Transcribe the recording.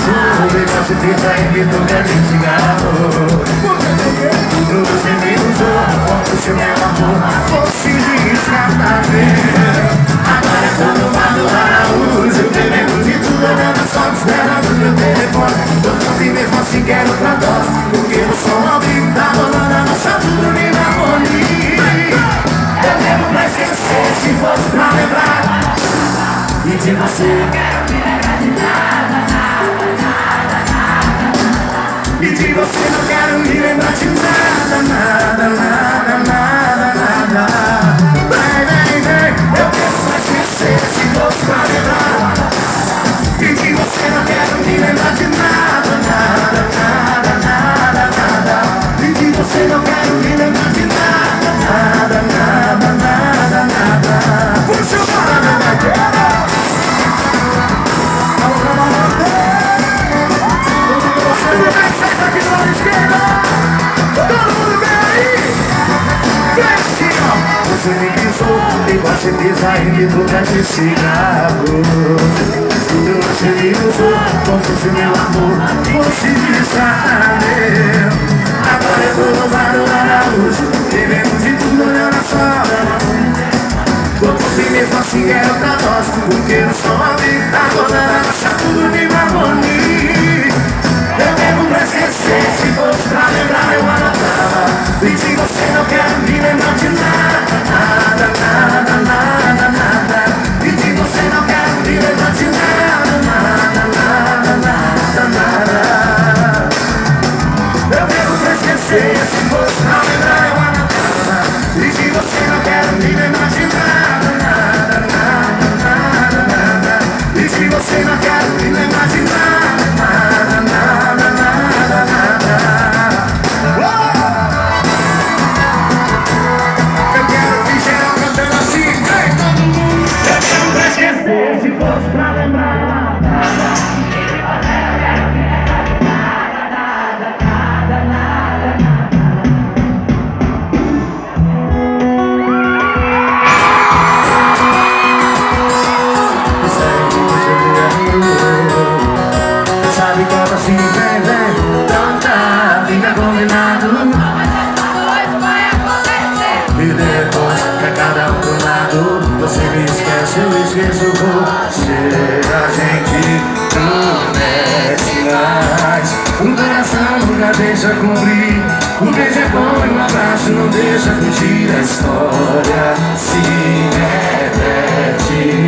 com certeza evitou de cigarro. Tudo você me usou, como se meu amor fosse descartável. Agora eu tô no bar do Araújo, bebendo de tudo, olhando as fotos dela no meu telefone. Tô pronto e mesmo assim quero pra dose, porque eu sou um amigo, tá rolando a nossa tudo me dá harmonia. Eu devo pra esquecer, se fosse pra lembrar. E de você eu quero me lembrar de nada, nada, nada, nada. E de você não quero me lembrar de nada, nada, nada, nada, nada. Vem, vem, eu quero pra esquecer, se fosse pra lembrar. E de você não quero me lembrar de nada, nada, nada, nada, nada. E de você não quero me lembrar de nada, nada, nada, nada, nada. Puxa o parada daquela. Você me pisou e com certeza invitou pra de cigarro. Você me usou como se meu amor fosse descartável. Agora eu tô no bar do Araújo, bebendo de tudo, olhando a sola. Tô mesmo assim quero pra nós, porque eu sou amigo, tá rolando a nossa tudo de harmonia. Eu devo pra esquecer, se fosse pra lembrar eu anotava. E de você não quero me lembrar de nada, nada, nada, nada, nada. E de você não quero me lembrar de nada, nada, nada, nada, nada. Eu devo pra esquecer, se fosse pra lembrar eu anotava. E de você não quero me lembrar de nada, nada, nada, nada, nada. E de você não quero me lembrar de nada, nada, nada, nada, nada. Eu quero que geral cantando assim, vem todo mundo. Eu quero pra esquecer, se fosse pra lembrar. Sabe que eu assim, vem, vem. Então tá, fica combinado. Mas essa noite vai acontecer. E depois, pra cada um do lado. Você me esquece, eu esqueço você. A gente promete mais. O coração nunca deixa cumprir. Um beijo é bom e um abraço não deixa fugir. A história se repete.